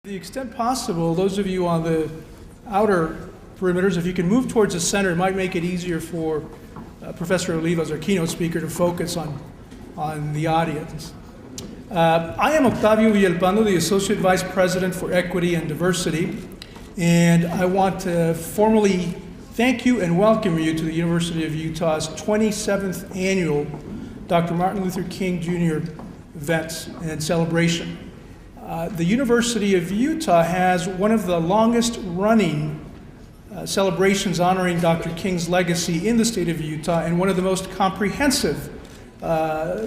To the extent possible, those of you on the outer perimeters, if you can move towards the center, it might make it easier for Professor Olivas, our keynote speaker, to focus on the audience. I am Octavio Villalpando, the Associate Vice President for Equity and Diversity, and I want to formally thank you and welcome you to the University of Utah's 27th annual Dr. Martin Luther King Jr. event and celebration. The University of Utah has one of the longest running celebrations honoring Dr. King's legacy in the state of Utah, and one of the most comprehensive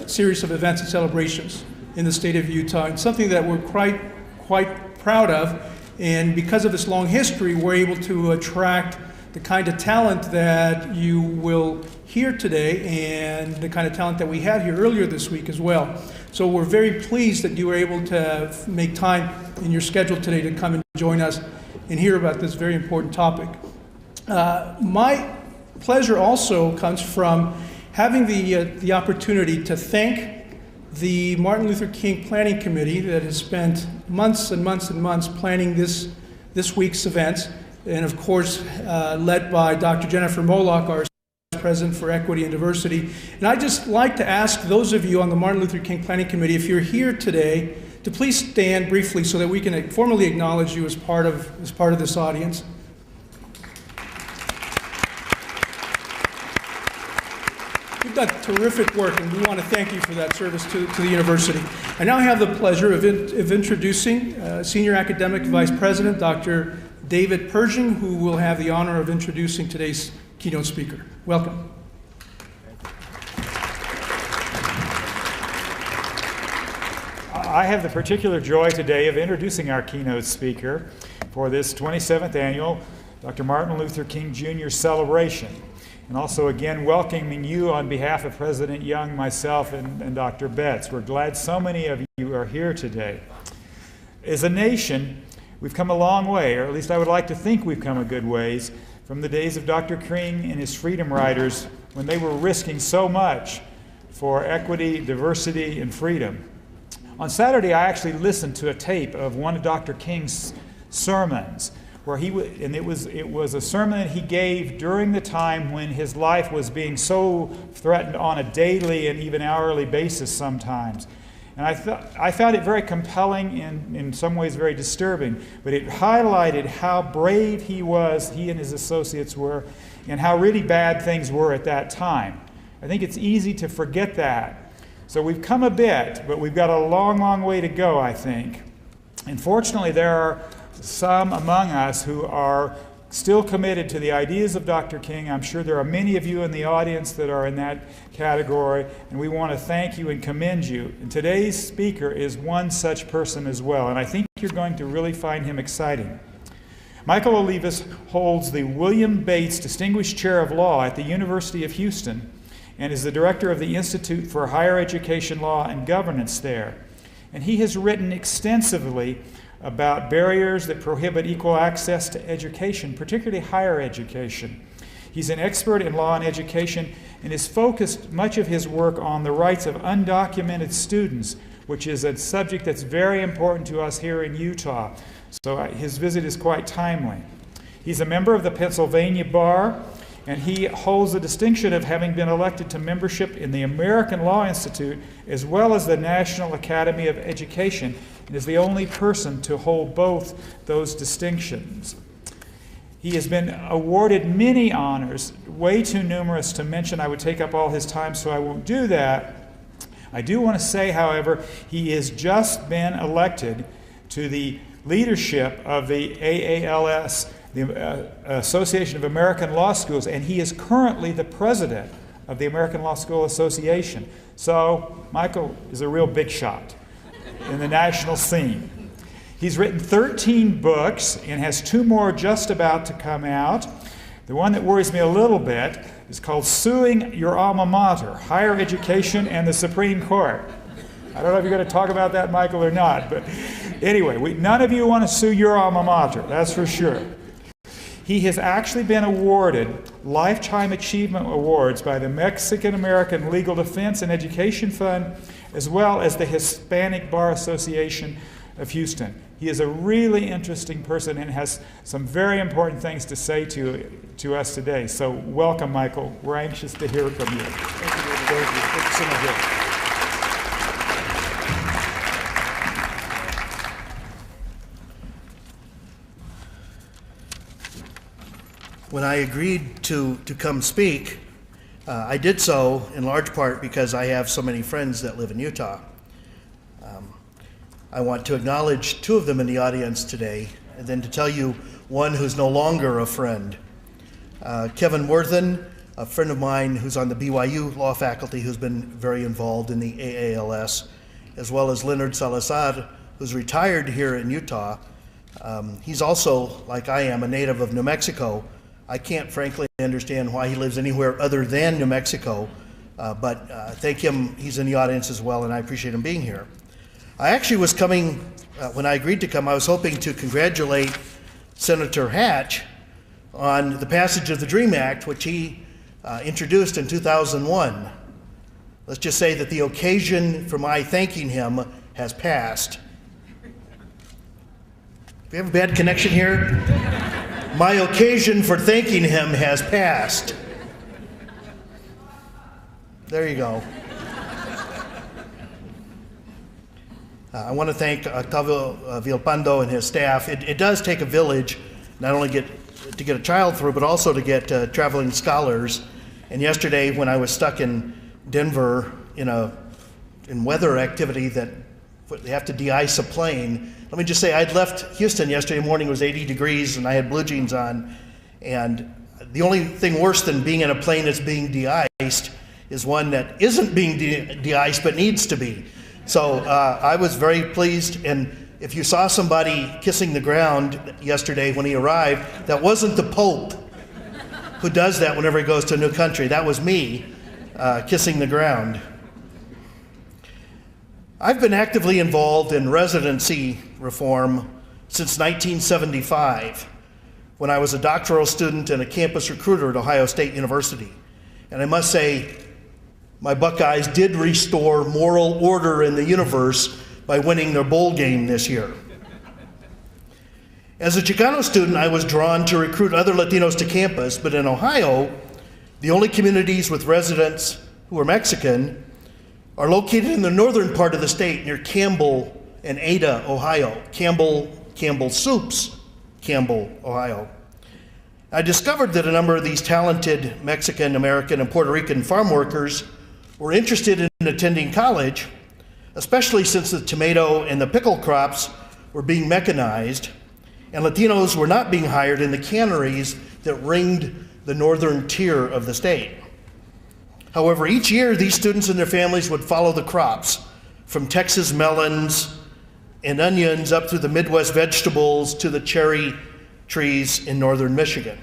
series of events and celebrations in the state of Utah, and something that we're quite proud of. And because of this long history, we're able to attract the kind of talent that you will hear today, and the kind of talent that we had here earlier this week as well. So we're very pleased that you were able to make time in your schedule today to come and join us and hear about this very important topic. My pleasure also comes from having the opportunity to thank the Martin Luther King Planning Committee that has spent months and months and months planning this week's events, and of course led by Dr. Jennifer Moloch, our President for Equity and Diversity. And I'd just like to ask those of you on the Martin Luther King Planning Committee, if you're here today, to please stand briefly so that we can formally acknowledge you as part of this audience. You've done terrific work, and we want to thank you for that service to the university. I now have the pleasure of introducing Senior Academic Vice President, Dr. David Pershing, who will have the honor of introducing today's keynote speaker. Welcome. I have the particular joy today of introducing our keynote speaker for this 27th annual Dr. Martin Luther King Jr. celebration, and also again welcoming you on behalf of President Young, myself, and Dr. Betts. We're glad so many of you are here today. As a nation, we've come a long way, or at least I would like to think we've come a good ways, from the days of Dr. King and his freedom riders, when they were risking so much for equity, diversity, and freedom. On Saturday, I actually listened to a tape of one of Dr. King's sermons, where it was a sermon that he gave during the time when his life was being so threatened on a daily and even hourly basis sometimes. And I found it very compelling and in some ways very disturbing, but it highlighted how brave he and his associates were, and how really bad things were at that time. I think it's easy to forget that. So we've come a bit, but we've got a long, long way to go, I think. And fortunately, there are some among us who are still committed to the ideas of Dr. King. I'm sure there are many of you in the audience that are in that category, and we want to thank you and commend you. And today's speaker is one such person as well, and I think you're going to really find him exciting. Michael Olivas holds the William Bates Distinguished Chair of Law at the University of Houston, and is the director of the Institute for Higher Education Law and Governance there. And he has written extensively about barriers that prohibit equal access to education, particularly higher education. He's an expert in law and education, and has focused much of his work on the rights of undocumented students, which is a subject that's very important to us here in Utah. So his visit is quite timely. He's a member of the Pennsylvania Bar, and he holds the distinction of having been elected to membership in the American Law Institute as well as the National Academy of Education, and is the only person to hold both those distinctions. He has been awarded many honors, way too numerous to mention. I would take up all his time, so I won't do that. I do want to say, however, he has just been elected to the leadership of the AALS, the Association of American Law Schools, and he is currently the president of the American Law School Association. So Michael is a real big shot in the national scene. He's written 13 books and has 2 more just about to come out. The one that worries me a little bit is called Suing Your Alma Mater, Higher Education and the Supreme Court. I don't know if you're going to talk about that, Michael, or not, but anyway, none of you want to sue your alma mater, that's for sure. He has actually been awarded Lifetime Achievement Awards by the Mexican-American Legal Defense and Education Fund, as well as the Hispanic Bar Association of Houston. He is a really interesting person and has some very important things to say to us today. So welcome, Michael. We're anxious to hear from you. Thank you, David. Thank you. Good to see you again. When I agreed to come speak, I did so in large part because I have so many friends that live in Utah. I want to acknowledge two of them in the audience today, and then to tell you one who's no longer a friend. Kevin Worthen, a friend of mine who's on the BYU law faculty who's been very involved in the AALS, as well as Leonard Salazar, who's retired here in Utah. He's also, like I am, a native of New Mexico. I can't frankly understand why he lives anywhere other than New Mexico, but thank him, he's in the audience as well, and I appreciate him being here. I actually was coming, when I agreed to come, I was hoping to congratulate Senator Hatch on the passage of the DREAM Act, which he introduced in 2001. Let's just say that the occasion for my thanking him has passed. Do we have a bad connection here? My occasion for thanking him has passed. There you go. I want to thank Octavio Villalpando and his staff. It does take a village not only to get a child through, but also to get traveling scholars. And yesterday, when I was stuck in Denver in weather activity that they have to de-ice a plane, let me just say I'd left Houston yesterday morning. It was 80 degrees, and I had blue jeans on. And the only thing worse than being in a plane that's being de-iced is one that isn't being de-iced but needs to be. So I was very pleased, and if you saw somebody kissing the ground yesterday when he arrived, that wasn't the Pope who does that whenever he goes to a new country. That was me kissing the ground. I've been actively involved in residency reform since 1975, when I was a doctoral student and a campus recruiter at Ohio State University. And I must say, my Buckeyes did restore moral order in the universe by winning their bowl game this year. As a Chicano student, I was drawn to recruit other Latinos to campus, but in Ohio, the only communities with residents who are Mexican are located in the northern part of the state near Campbell and Ada, Ohio. Campbell Soups, Campbell, Ohio. I discovered that a number of these talented Mexican, American, and Puerto Rican farm workers were interested in attending college, especially since the tomato and the pickle crops were being mechanized, and Latinos were not being hired in the canneries that ringed the northern tier of the state. However, each year, these students and their families would follow the crops, from Texas melons and onions up through the Midwest vegetables to the cherry trees in northern Michigan.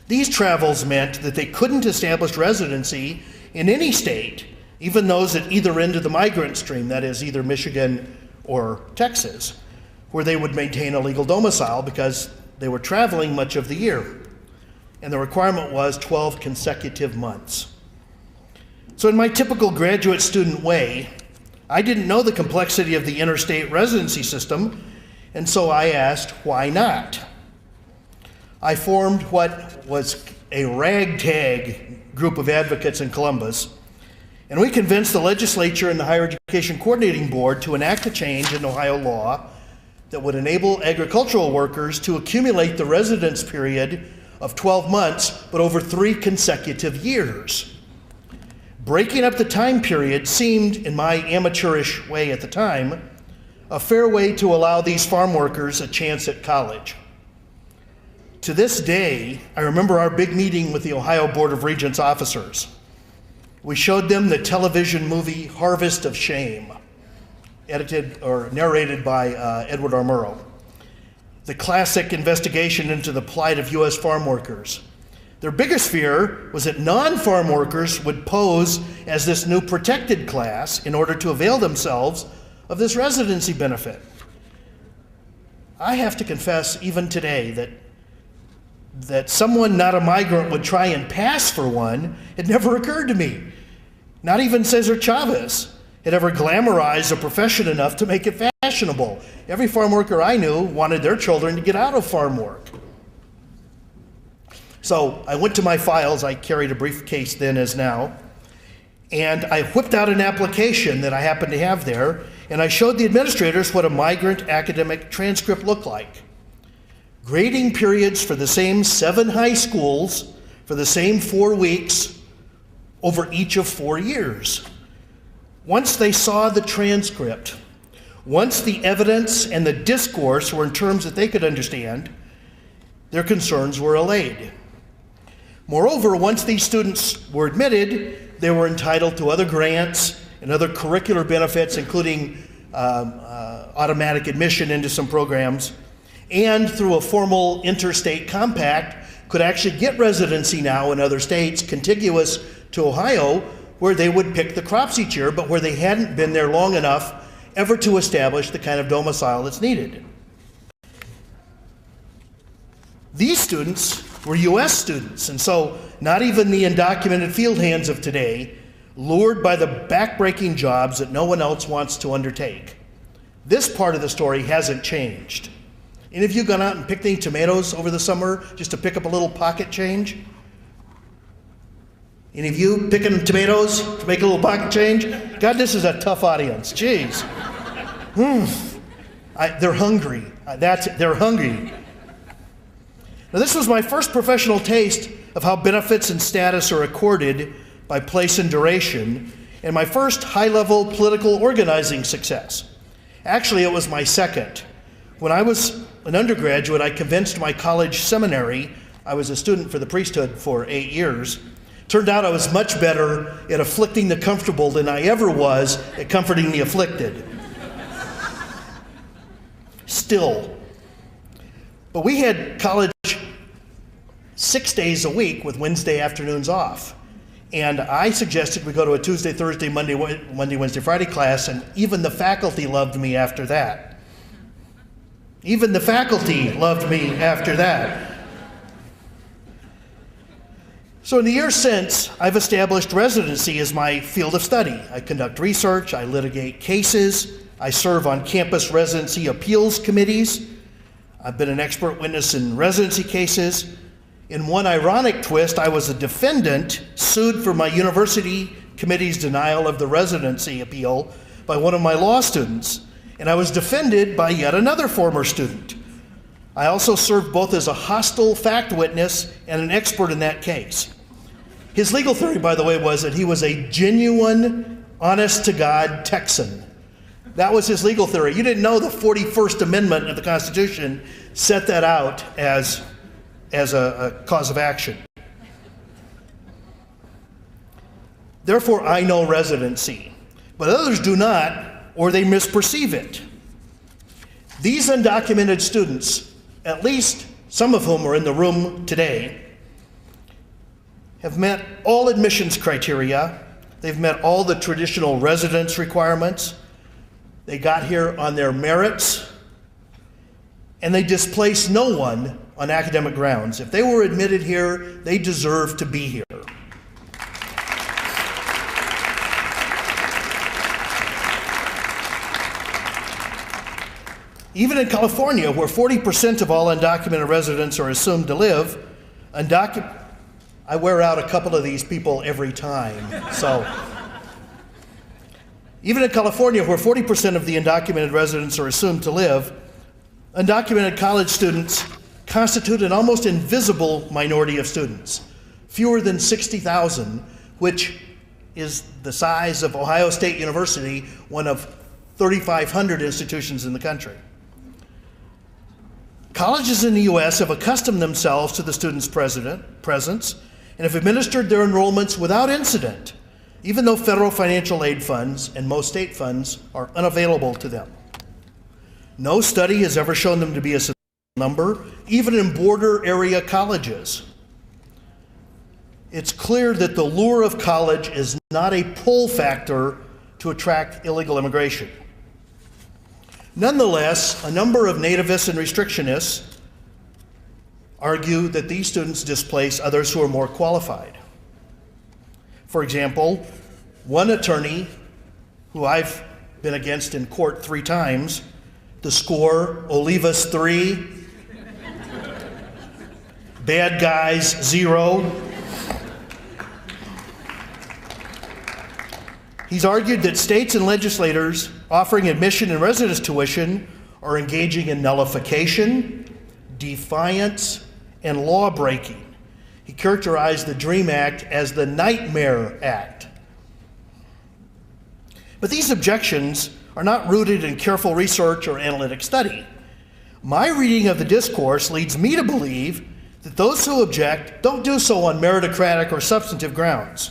These travels meant that they couldn't establish residency in any state, even those at either end of the migrant stream, that is, either Michigan or Texas, where they would maintain a legal domicile because they were traveling much of the year. And the requirement was 12 consecutive months. So in my typical graduate student way, I didn't know the complexity of the interstate residency system, and so I asked, why not? I formed what was a ragtag group of advocates in Columbus, and we convinced the legislature and the Higher Education Coordinating Board to enact a change in Ohio law that would enable agricultural workers to accumulate the residence period of 12 months, but over 3 consecutive years. Breaking up the time period seemed, in my amateurish way at the time, a fair way to allow these farm workers a chance at college. To this day, I remember our big meeting with the Ohio Board of Regents officers. We showed them the television movie Harvest of Shame, edited or narrated by Edward R. Murrow. The classic investigation into the plight of U.S. farm workers. Their biggest fear was that non-farm workers would pose as this new protected class in order to avail themselves of this residency benefit. I have to confess, even today, that someone not a migrant would try and pass for one had never occurred to me. Not even Cesar Chavez. had ever glamorized a profession enough to make it fashionable. Every farm worker I knew wanted their children to get out of farm work. So I went to my files, I carried a briefcase then as now, and I whipped out an application that I happened to have there, and I showed the administrators what a migrant academic transcript looked like. Grading periods for the same 7 high schools for the same 4 weeks over each of 4 years. Once they saw the transcript, once the evidence and the discourse were in terms that they could understand, their concerns were allayed. Moreover, once these students were admitted, they were entitled to other grants and other curricular benefits, including automatic admission into some programs, and through a formal interstate compact, could actually get residency now in other states contiguous to Ohio, where they would pick the crops each year, but where they hadn't been there long enough ever to establish the kind of domicile that's needed. These students were U.S. students, and so not even the undocumented field hands of today, lured by the backbreaking jobs that no one else wants to undertake. This part of the story hasn't changed. Any of you gone out and picked any tomatoes over the summer just to pick up a little pocket change? Any of you picking tomatoes to make a little pocket change? God, this is a tough audience. Jeez. They're hungry. They're hungry. Now, this was my first professional taste of how benefits and status are accorded by place and duration, and my first high-level political organizing success. Actually, it was my second. When I was an undergraduate, I convinced my college seminary, I was a student for the priesthood for 8 years. Turned out I was much better at afflicting the comfortable than I ever was at comforting the afflicted. Still. But we had college 6 days a week with Wednesday afternoons off. And I suggested we go to a Tuesday, Thursday, Monday, Wednesday, Friday class, and even the faculty loved me after that. Even the faculty loved me after that. So in the years since, I've established residency as my field of study. I conduct research, I litigate cases, I serve on campus residency appeals committees. I've been an expert witness in residency cases. In one ironic twist, I was a defendant sued for my university committee's denial of the residency appeal by one of my law students, and I was defended by yet another former student. I also served both as a hostile fact witness and an expert in that case. His legal theory, by the way, was that he was a genuine, honest-to-God Texan. That was his legal theory. You didn't know the 41st Amendment of the Constitution set that out as a cause of action. Therefore, I know residency, but others do not, or they misperceive it. These undocumented students, at least some of whom are in the room today, have met all admissions criteria. They've met all the traditional residence requirements. They got here on their merits, and they displace no one on academic grounds. If they were admitted here, they deserve to be here. Even in California, where 40% of all undocumented residents are assumed to live, I wear out a couple of these people every time. So, even in California, where 40% of the undocumented residents are assumed to live, undocumented college students constitute an almost invisible minority of students, fewer than 60,000, which is the size of Ohio State University, one of 3,500 institutions in the country. Colleges in the U.S. have accustomed themselves to the students' presence and have administered their enrollments without incident, even though federal financial aid funds and most state funds are unavailable to them. No study has ever shown them to be a substantial number, even in border area colleges. It's clear that the lure of college is not a pull factor to attract illegal immigration. Nonetheless, a number of nativists and restrictionists argue that these students displace others who are more qualified. For example, one attorney who I've been against in court 3 times. The score, Olivas 3, bad guys 0. He's argued that states and legislators offering admission and residence tuition are engaging in nullification, defiance, and law breaking. He characterized the DREAM Act as the Nightmare Act. But these objections are not rooted in careful research or analytic study. My reading of the discourse leads me to believe that those who object don't do so on meritocratic or substantive grounds.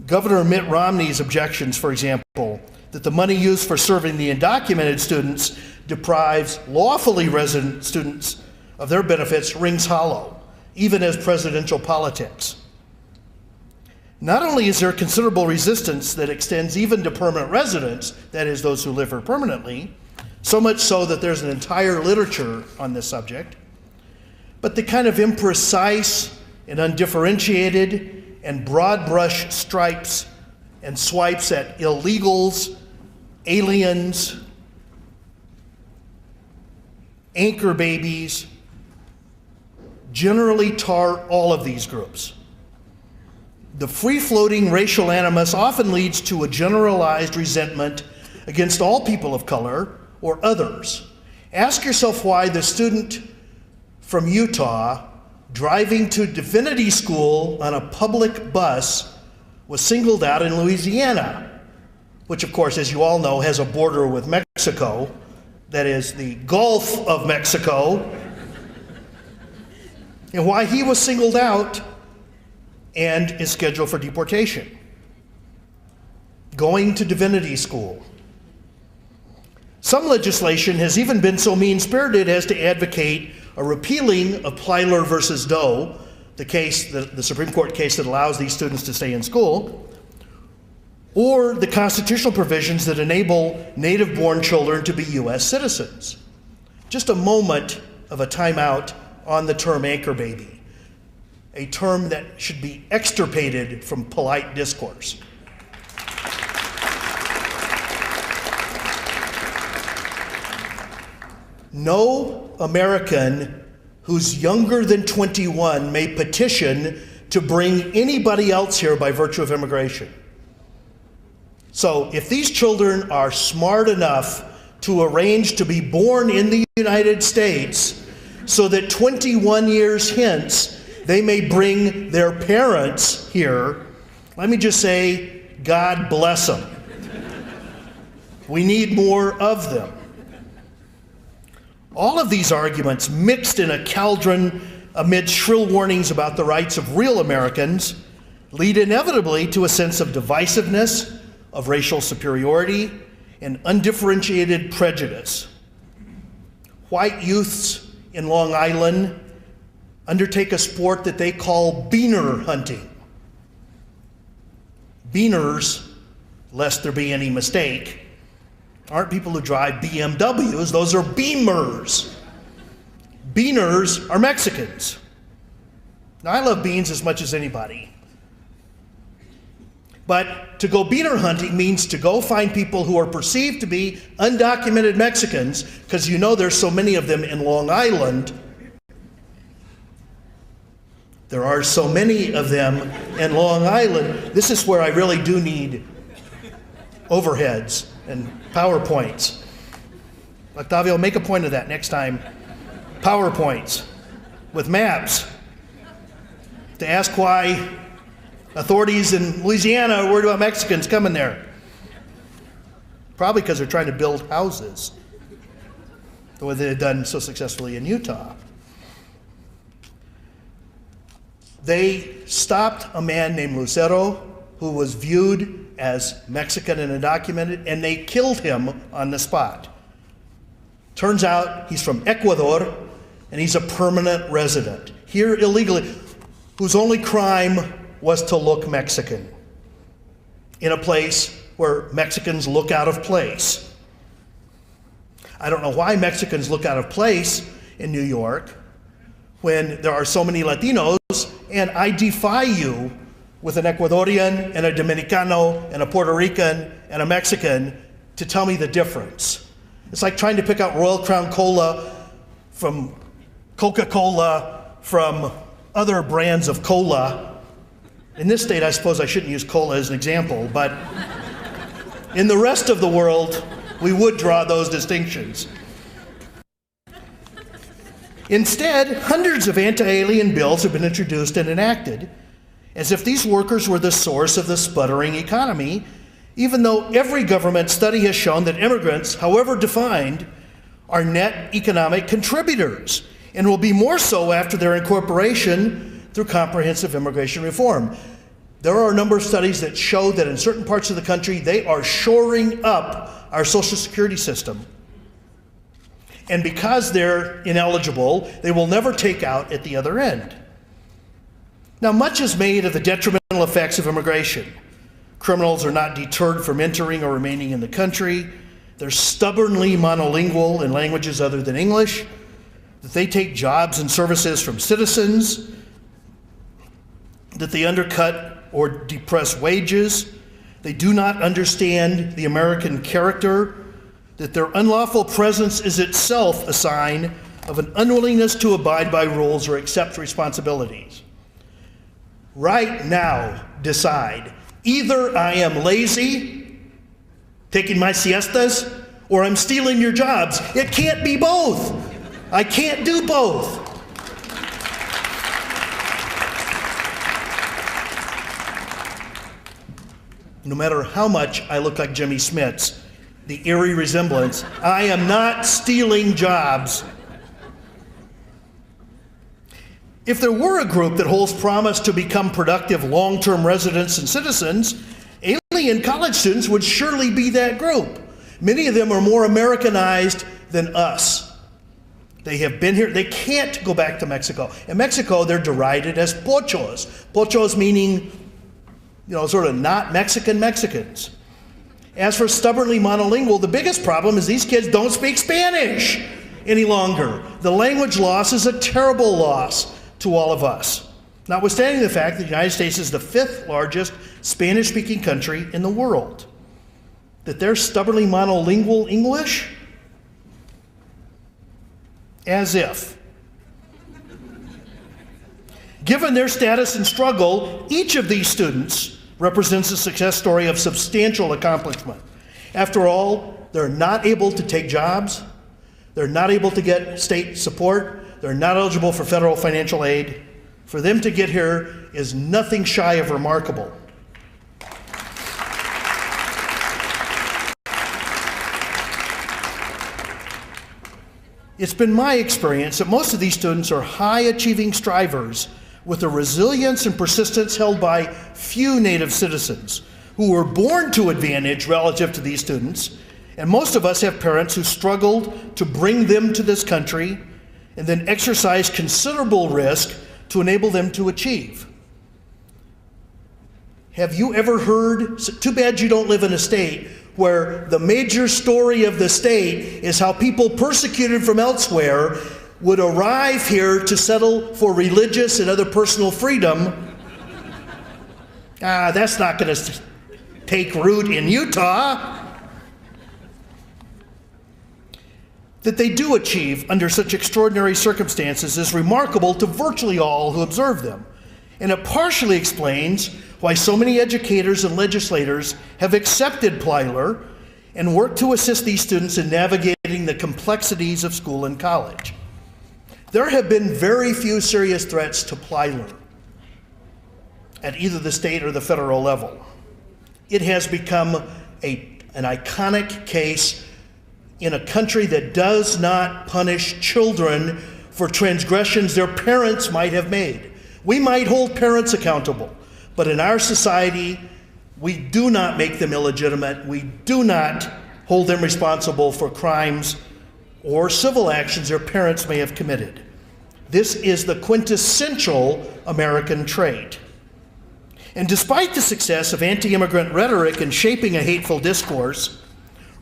Governor Mitt Romney's objections, for example, that the money used for serving the undocumented students deprives lawfully resident students of their benefits, rings hollow, even as presidential politics. Not only is there considerable resistance that extends even to permanent residents, that is, those who live here permanently, so much so that there's an entire literature on this subject, but the kind of imprecise and undifferentiated and broad brush stripes and swipes at illegals, aliens, anchor babies, generally tar all of these groups. The free-floating racial animus often leads to a generalized resentment against all people of color or others. Ask yourself why the student from Utah driving to divinity school on a public bus was singled out in Louisiana, which of course, as you all know, has a border with Mexico, that is the Gulf of Mexico, and why he was singled out and is scheduled for deportation. Going to divinity school. Some legislation has even been so mean-spirited as to advocate a repealing of Plyler versus Doe, the Supreme Court case that allows these students to stay in school, or the constitutional provisions that enable native-born children to be U.S. citizens. Just a moment of a timeout on the term anchor baby, a term that should be extirpated from polite discourse. No American who's younger than 21 may petition to bring anybody else here by virtue of immigration. So if these children are smart enough to arrange to be born in the United States so that 21 years hence they may bring their parents here, let me just say, God bless them. We need more of them. All of these arguments, mixed in a cauldron amid shrill warnings about the rights of real Americans, lead inevitably to a sense of divisiveness, of racial superiority, and undifferentiated prejudice. White youths in Long Island undertake a sport that they call beaner hunting. Beaners, lest there be any mistake, aren't people who drive BMWs, those are Beamers. Beaners are Mexicans. Now, I love beans as much as anybody. But to go beaner hunting means to go find people who are perceived to be undocumented Mexicans, because you know there's so many of them in Long Island. There are so many of them in Long Island. This is where I really do need overheads and PowerPoints. Octavio, make a point of that next time. PowerPoints with maps to ask why authorities in Louisiana are worried about Mexicans coming there. Probably because they're trying to build houses, the way they've done so successfully in Utah. They stopped a man named Lucero who was viewed as Mexican and undocumented, and they killed him on the spot. Turns out he's from Ecuador, and he's a permanent resident, here illegally, whose only crime was to look Mexican, in a place where Mexicans look out of place. I don't know why Mexicans look out of place in New York when there are so many Latinos, and I defy you with an Ecuadorian and a Dominicano and a Puerto Rican and a Mexican to tell me the difference. It's like trying to pick out Royal Crown Cola from Coca-Cola from other brands of cola. In this state, I suppose I shouldn't use cola as an example, but in the rest of the world, we would draw those distinctions. Instead, hundreds of anti-alien bills have been introduced and enacted, as if these workers were the source of the sputtering economy, even though every government study has shown that immigrants, however defined, are net economic contributors, and will be more so after their incorporation through comprehensive immigration reform. There are a number of studies that show that in certain parts of the country, they are shoring up our Social Security system. And because they're ineligible, they will never take out at the other end. Now, much is made of the detrimental effects of immigration. Criminals are not deterred from entering or remaining in the country. They're stubbornly monolingual in languages other than English. That they take jobs and services from citizens. That they undercut or depress wages. They do not understand the American character. That their unlawful presence is itself a sign of an unwillingness to abide by rules or accept responsibilities. Right now, decide. Either I am lazy, taking my siestas, or I'm stealing your jobs. It can't be both. I can't do both. No matter how much I look like Jimmy Smits, the eerie resemblance, I am not stealing jobs. If there were a group that holds promise to become productive long-term residents and citizens, alien college students would surely be that group. Many of them are more Americanized than us. They have been here. They can't go back to Mexico. In Mexico, they're derided as pochos. Pochos meaning, sort of not Mexican Mexicans. As for stubbornly monolingual, the biggest problem is these kids don't speak Spanish any longer. The language loss is a terrible loss to all of us, notwithstanding the fact that the United States is the 5th largest Spanish-speaking country in the world. That they're stubbornly monolingual English? As if. Given their status and struggle, each of these students represents a success story of substantial accomplishment. After all, they're not able to take jobs, they're not able to get state support, they're not eligible for federal financial aid. For them to get here is nothing shy of remarkable. It's been my experience that most of these students are high-achieving strivers with a resilience and persistence held by few native citizens who were born to advantage relative to these students, and most of us have parents who struggled to bring them to this country and then exercise considerable risk to enable them to achieve. Have you ever heard, too bad you don't live in a state where the major story of the state is how people persecuted from elsewhere would arrive here to settle for religious and other personal freedom. That's not going to take root in Utah. That they do achieve under such extraordinary circumstances is remarkable to virtually all who observe them. And it partially explains why so many educators and legislators have accepted Plyler and worked to assist these students in navigating the complexities of school and college. There have been very few serious threats to Plyler at either the state or the federal level. It has become an iconic case in a country that does not punish children for transgressions their parents might have made. We might hold parents accountable, but in our society, we do not make them illegitimate. We do not hold them responsible for crimes or civil actions their parents may have committed. This is the quintessential American trait. And despite the success of anti-immigrant rhetoric in shaping a hateful discourse,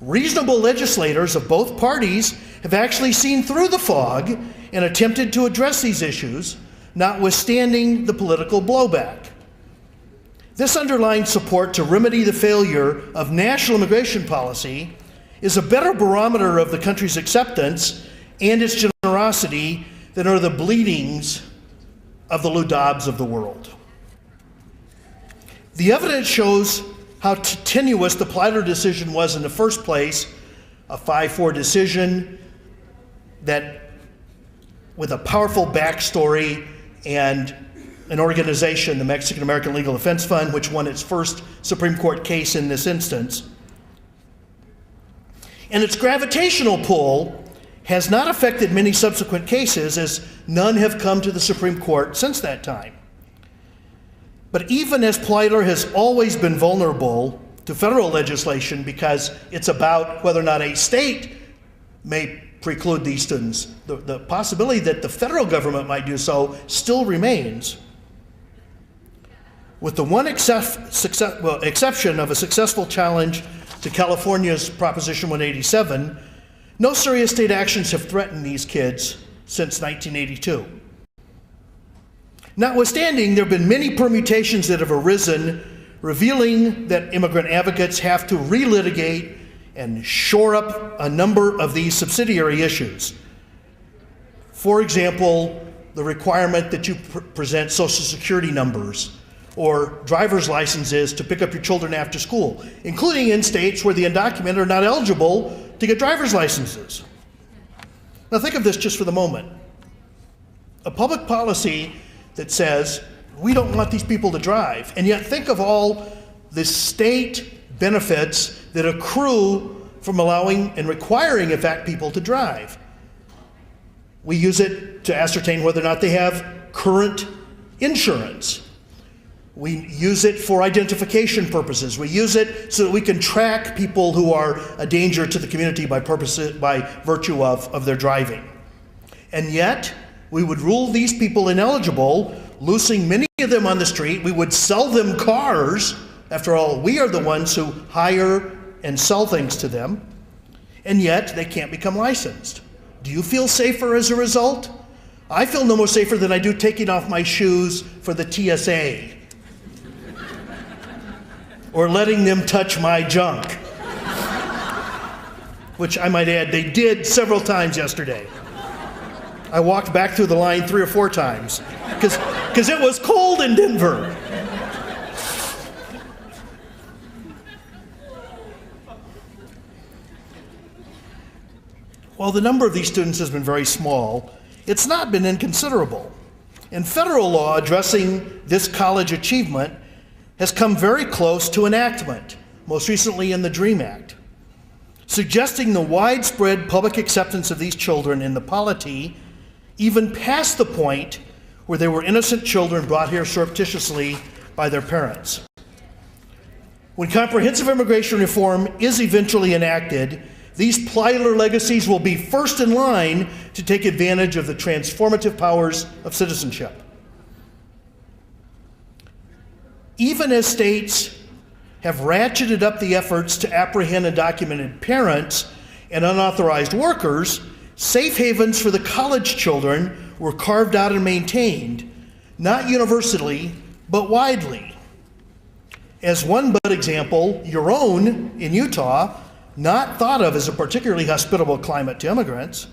reasonable legislators of both parties have actually seen through the fog and attempted to address these issues, notwithstanding the political blowback. This underlying support to remedy the failure of national immigration policy is a better barometer of the country's acceptance and its generosity than are the bleedings of the Lou Dobbs of the world. The evidence shows how tenuous the Plyler decision was in the first place, a 5-4 decision that, with a powerful backstory and an organization, the Mexican American Legal Defense Fund, which won its first Supreme Court case in this instance. And its gravitational pull has not affected many subsequent cases, as none have come to the Supreme Court since that time. But even as Plyler has always been vulnerable to federal legislation because it's about whether or not a state may preclude these students, the possibility that the federal government might do so still remains. With the one exception of a successful challenge to California's Proposition 187, no serious state actions have threatened these kids since 1982. Notwithstanding, there have been many permutations that have arisen, revealing that immigrant advocates have to relitigate and shore up a number of these subsidiary issues. For example, the requirement that you present Social Security numbers or driver's licenses to pick up your children after school, including in states where the undocumented are not eligible to get driver's licenses. Now think of this just for the moment. A public policy that says, we don't want these people to drive, and yet think of all the state benefits that accrue from allowing and requiring, in fact, people to drive. We use it to ascertain whether or not they have current insurance. We use it for identification purposes. We use it so that we can track people who are a danger to the community by virtue of their driving. And yet, we would rule these people ineligible, loosing many of them on the street. We would sell them cars. After all, we are the ones who hire and sell things to them. And yet, they can't become licensed. Do you feel safer as a result? I feel no more safer than I do taking off my shoes for the TSA. Or letting them touch my junk. Which I might add, they did several times yesterday. I walked back through the line 3 or 4 times because it was cold in Denver. While the number of these students has been very small, it's not been inconsiderable. And federal law addressing this college achievement has come very close to enactment, most recently in the DREAM Act, suggesting the widespread public acceptance of these children in the polity, even past the point where they were innocent children brought here surreptitiously by their parents. When comprehensive immigration reform is eventually enacted, these Plyler legacies will be first in line to take advantage of the transformative powers of citizenship. Even as states have ratcheted up the efforts to apprehend undocumented parents and unauthorized workers, safe havens for the college children were carved out and maintained, not universally, but widely. As one but example, your own in Utah, not thought of as a particularly hospitable climate to immigrants,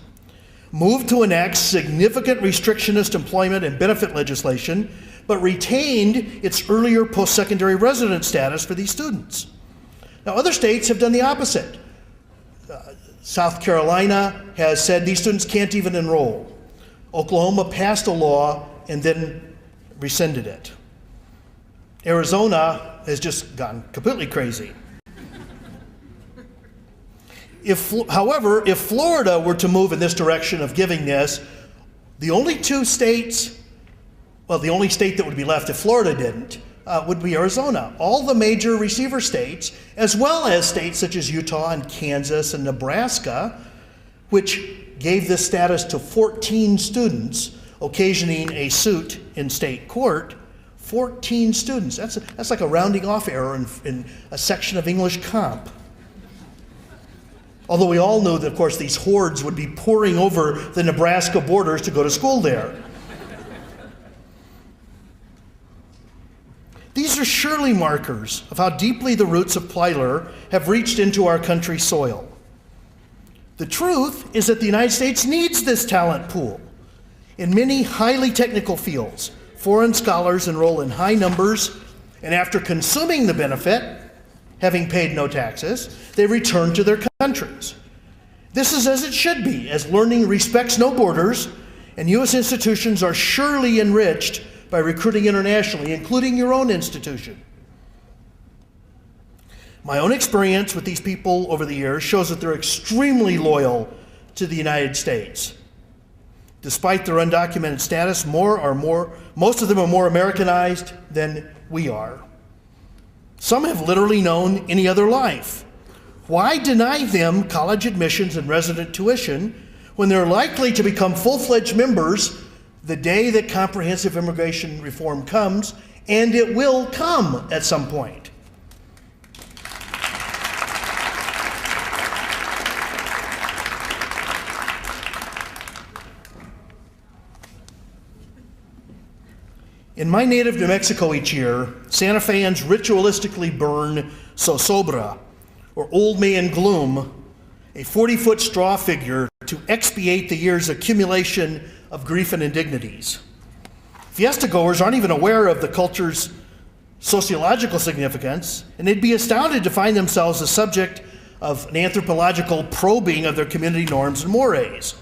moved to enact significant restrictionist employment and benefit legislation, but retained its earlier post-secondary resident status for these students. Now, other states have done the opposite. South Carolina has said these students can't even enroll. Oklahoma passed a law and then rescinded it. Arizona has just gone completely crazy. However, if Florida were to move in this direction of giving this, the only 2 states, well, the only state that would be left if Florida didn't, would be Arizona. All the major receiver states, as well as states such as Utah and Kansas and Nebraska, which gave this status to 14 students, occasioning a suit in state court. 14 students. That's like a rounding off error in a section of English comp. Although we all know that, of course, these hordes would be pouring over the Nebraska borders to go to school there. These These are surely markers of how deeply the roots of Plyler have reached into our country's soil. The truth is that the United States needs this talent pool. In many highly technical fields, foreign scholars enroll in high numbers, and after consuming the benefit, having paid no taxes, they return to their countries. This is as it should be, as learning respects no borders, and U.S. institutions are surely enriched by recruiting internationally, including your own institution. My own experience with these people over the years shows that they're extremely loyal to the United States. Despite their undocumented status, most of them are more Americanized than we are. Some have literally known any other life. Why deny them college admissions and resident tuition when they're likely to become full-fledged members the day that comprehensive immigration reform comes, and it will come at some point? In my native New Mexico each year, Santa Feans ritualistically burn Zozobra, or Old Man Gloom, a 40-foot straw figure to expiate the year's accumulation of grief and indignities. Fiesta goers aren't even aware of the culture's sociological significance, and they'd be astounded to find themselves the subject of an anthropological probing of their community norms and mores.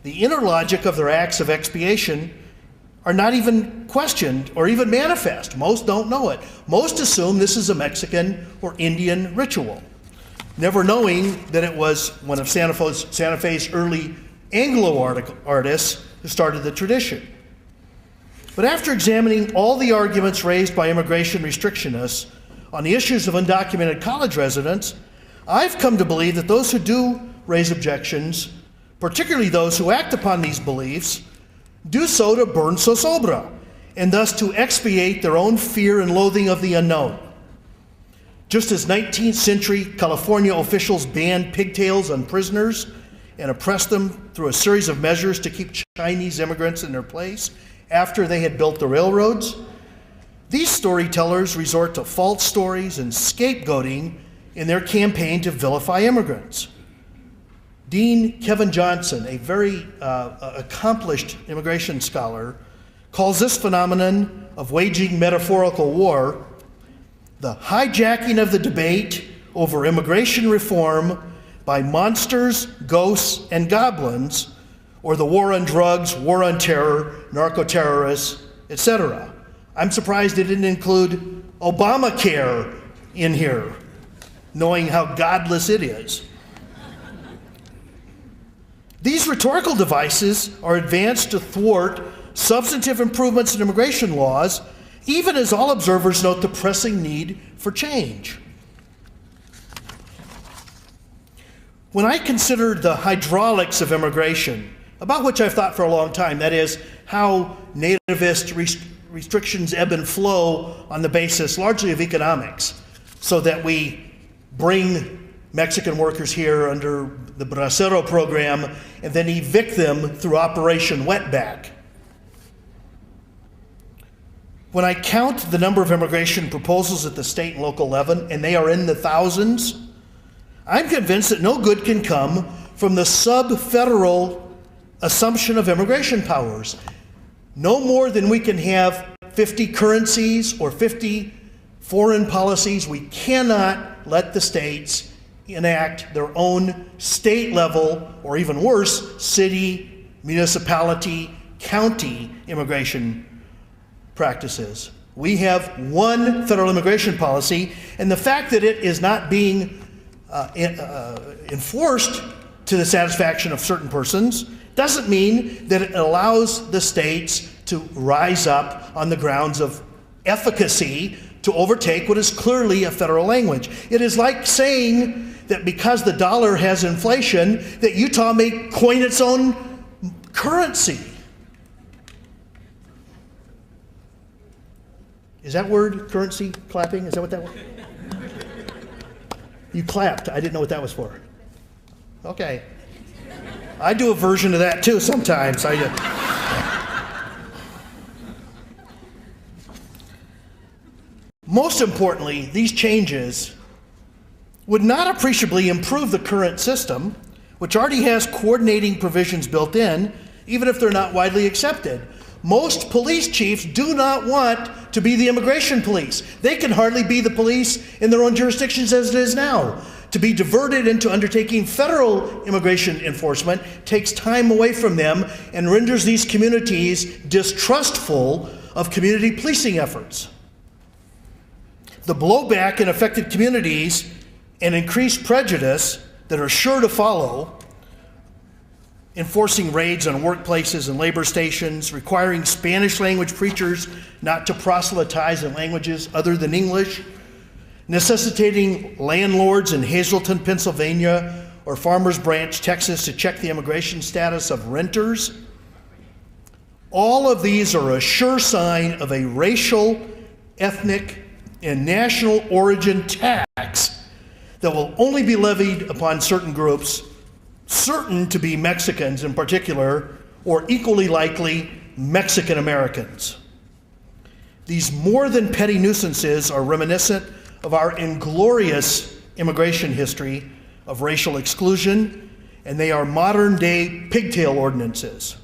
The inner logic of their acts of expiation are not even questioned or even manifest. Most don't know it. Most assume this is a Mexican or Indian ritual, never knowing that it was one of Santa Fe's early Anglo artists who started the tradition. But after examining all the arguments raised by immigration restrictionists on the issues of undocumented college residents, I've come to believe that those who do raise objections, particularly those who act upon these beliefs, do so to burn Zozobra, and thus to expiate their own fear and loathing of the unknown. Just as 19th century California officials banned pigtails on prisoners and oppressed them through a series of measures to keep Chinese immigrants in their place after they had built the railroads, these storytellers resort to false stories and scapegoating in their campaign to vilify immigrants. Dean Kevin Johnson, a very accomplished immigration scholar, calls this phenomenon of waging metaphorical war the hijacking of the debate over immigration reform by monsters, ghosts, and goblins, or the war on drugs, war on terror, narco-terrorists, etc. I'm surprised it didn't include Obamacare in here, knowing how godless it is. These rhetorical devices are advanced to thwart substantive improvements in immigration laws, even as all observers note the pressing need for change. When I consider the hydraulics of immigration, about which I've thought for a long time, that is, how nativist restrictions ebb and flow on the basis largely of economics, so that we bring Mexican workers here under the Bracero program and then evict them through Operation Wetback. When I count the number of immigration proposals at the state and local level, and they are in the thousands, I'm convinced that no good can come from the sub-federal assumption of immigration powers. No more than we can have 50 currencies or 50 foreign policies. We cannot let the states enact their own state level, or even worse, city, municipality, county immigration practices. We have one federal immigration policy, and the fact that it is not being enforced to the satisfaction of certain persons doesn't mean that it allows the states to rise up on the grounds of efficacy to overtake what is clearly a federal language. It is like saying that because the dollar has inflation, that Utah may coin its own currency. Is that word, currency, clapping? Is that what that was? You clapped. I didn't know what that was for. Okay. I do a version of that too sometimes. Most importantly, these changes would not appreciably improve the current system, which already has coordinating provisions built in, even if they're not widely accepted. Most police chiefs do not want to be the immigration police. They can hardly be the police in their own jurisdictions as it is now. To be diverted into undertaking federal immigration enforcement takes time away from them and renders these communities distrustful of community policing efforts. The blowback in affected communities and increased prejudice that are sure to follow, enforcing raids on workplaces and labor stations, requiring Spanish language preachers not to proselytize in languages other than English, necessitating landlords in Hazleton, Pennsylvania, or Farmers Branch, Texas, to check the immigration status of renters. All of these are a sure sign of a racial, ethnic, and national origin tax that will only be levied upon certain groups, certain to be Mexicans in particular, or equally likely Mexican Americans. These more than petty nuisances are reminiscent of our inglorious immigration history of racial exclusion, and they are modern-day pigtail ordinances.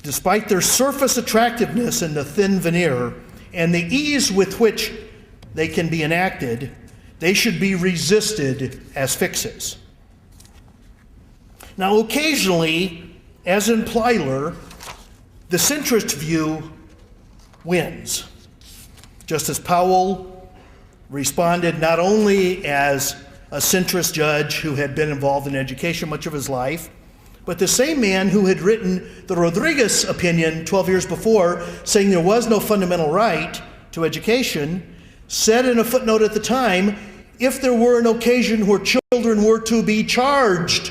Despite their surface attractiveness and the thin veneer, and the ease with which they can be enacted, they should be resisted as fixes. Now, occasionally, as in Plyler, the centrist view wins. Justice Powell responded not only as a centrist judge who had been involved in education much of his life, but the same man who had written the Rodriguez opinion 12 years before, saying there was no fundamental right to education, said in a footnote at the time, if there were an occasion where children were to be charged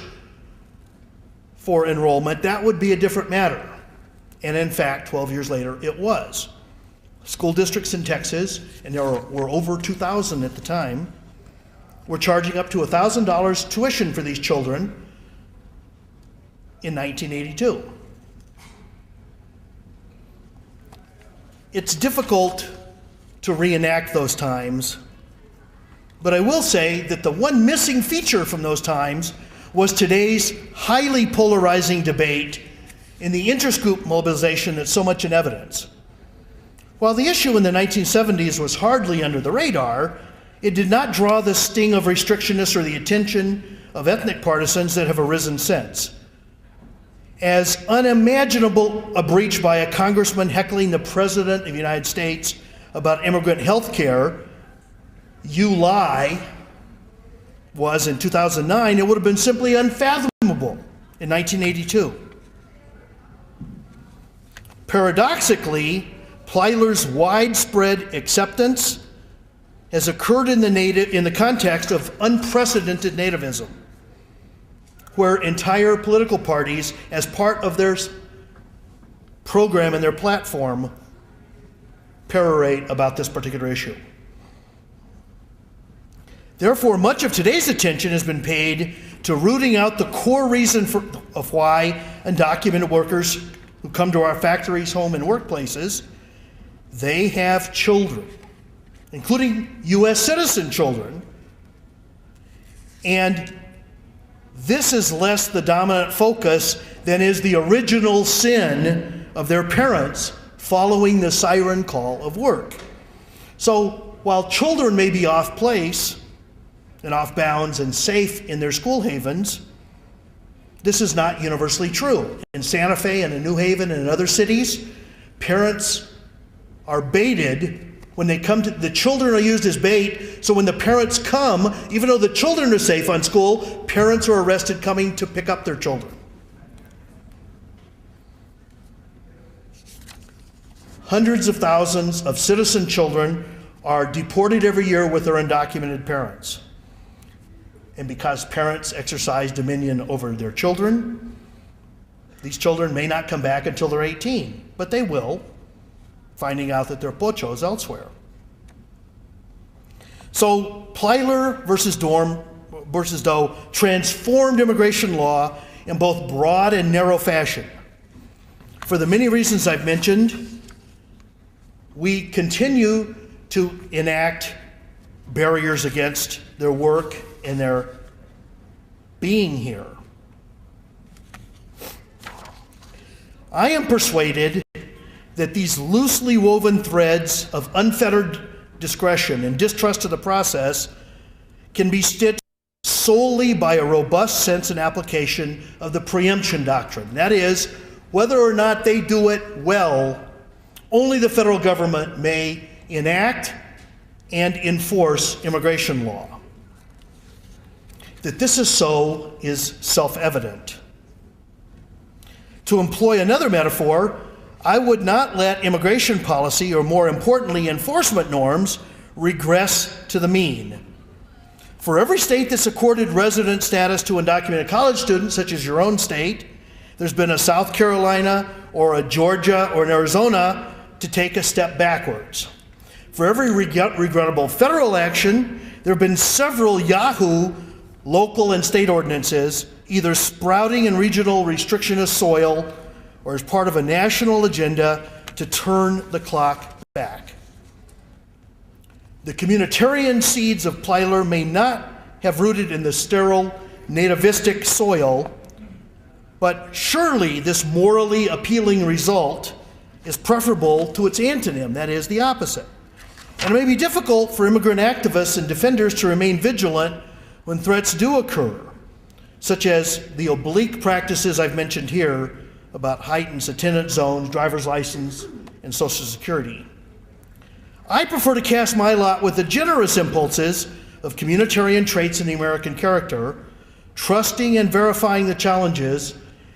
for enrollment, that would be a different matter. And in fact, 12 years later, it was. School districts in Texas, and there were over 2,000 at the time, were charging up to $1,000 tuition for these children in 1982. It's difficult to reenact those times, but I will say that the one missing feature from those times was today's highly polarizing debate in the interest group mobilization that's so much in evidence. While the issue in the 1970s was hardly under the radar, it did not draw the sting of restrictionists or the attention of ethnic partisans that have arisen since. As unimaginable a breach by a congressman heckling the President of the United States about immigrant health care, you lie, was in 2009, it would have been simply unfathomable in 1982. Paradoxically, Plyler's widespread acceptance has occurred in the context of unprecedented nativism, where entire political parties, as part of their program and their platform, perorate about this particular issue. Therefore, much of today's attention has been paid to rooting out the core reason of why undocumented workers who come to our factories, home, and workplaces, they have children, including U.S. citizen children, and this is less the dominant focus than is the original sin of their parents following the siren call of work. So while children may be off place and off bounds and safe in their school havens, this is not universally true. In Santa Fe and in New Haven and in other cities, parents are baited when they come to, the children are used as bait, so when the parents come, even though the children are safe on school, parents are arrested coming to pick up their children. Hundreds of thousands of citizen children are deported every year with their undocumented parents. And because parents exercise dominion over their children, these children may not come back until they're 18, but they will, finding out that there are pochos elsewhere. So Plyler versus Doe transformed immigration law in both broad and narrow fashion. For the many reasons I've mentioned, we continue to enact barriers against their work and their being here. I am persuaded that these loosely woven threads of unfettered discretion and distrust of the process can be stitched solely by a robust sense and application of the preemption doctrine. That is, whether or not they do it well, only the federal government may enact and enforce immigration law. That this is so is self-evident. To employ another metaphor, I would not let immigration policy, or more importantly, enforcement norms, regress to the mean. For every state that's accorded resident status to undocumented college students, such as your own state, there's been a South Carolina or a Georgia or an Arizona to take a step backwards. For every regrettable federal action, there have been several Yahoo local and state ordinances, either sprouting in regional restrictionist soil or as part of a national agenda to turn the clock back. The communitarian seeds of Plyler may not have rooted in the sterile, nativistic soil, but surely this morally appealing result is preferable to its antonym, that is, the opposite. And it may be difficult for immigrant activists and defenders to remain vigilant when threats do occur, such as the oblique practices I've mentioned here about heightened attendance zones, driver's license, and Social Security. I prefer to cast my lot with the generous impulses of communitarian traits in the American character, trusting and verifying the challenges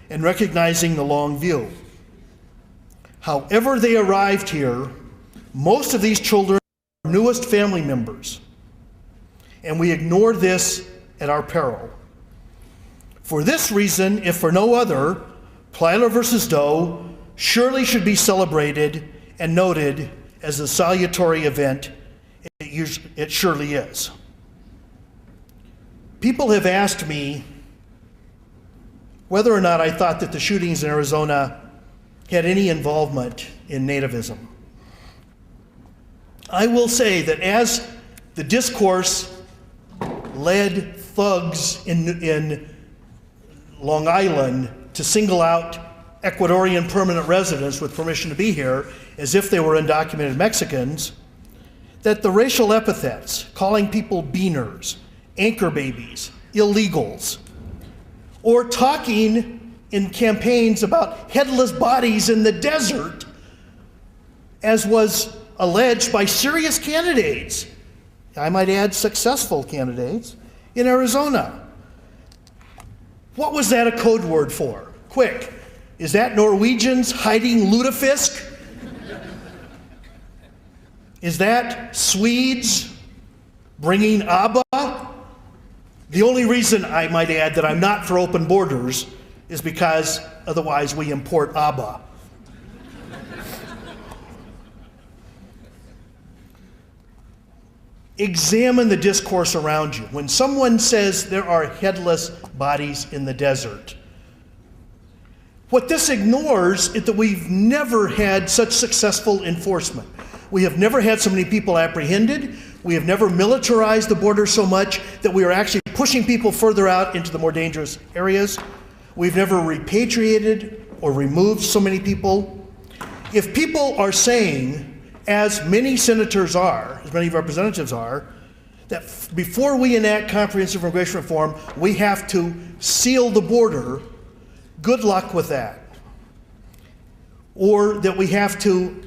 and recognizing the long view. However they arrived here, most of these children are our newest family members, and we ignore this at our peril. For this reason, if for no other, Plyler versus Doe surely should be celebrated and noted as a salutary event it surely is. People have asked me whether or not I thought that the shootings in Arizona had any involvement in nativism. I will say that as the discourse led thugs in Long Island to single out Ecuadorian permanent residents with permission to be here as if they were undocumented Mexicans, that the racial epithets, calling people beaners, anchor babies, illegals, or talking in campaigns about headless bodies in the desert, as was alleged by serious candidates, I might add successful candidates, in Arizona. What was that a code word for? Quick. Is that Norwegians hiding lutefisk? Is that Swedes bringing ABBA? The only reason, I might add, that I'm not for open borders is because otherwise we import ABBA. Examine the discourse around you. When someone says there are headless bodies in the desert, what this ignores is that we've never had such successful enforcement. We have never had so many people apprehended. We have never militarized the border so much that we are actually pushing people further out into the more dangerous areas. We've never repatriated or removed so many people. If people are saying, as many senators are, as many representatives are, that before we enact comprehensive immigration reform, we have to seal the border, good luck with that. Or that we have to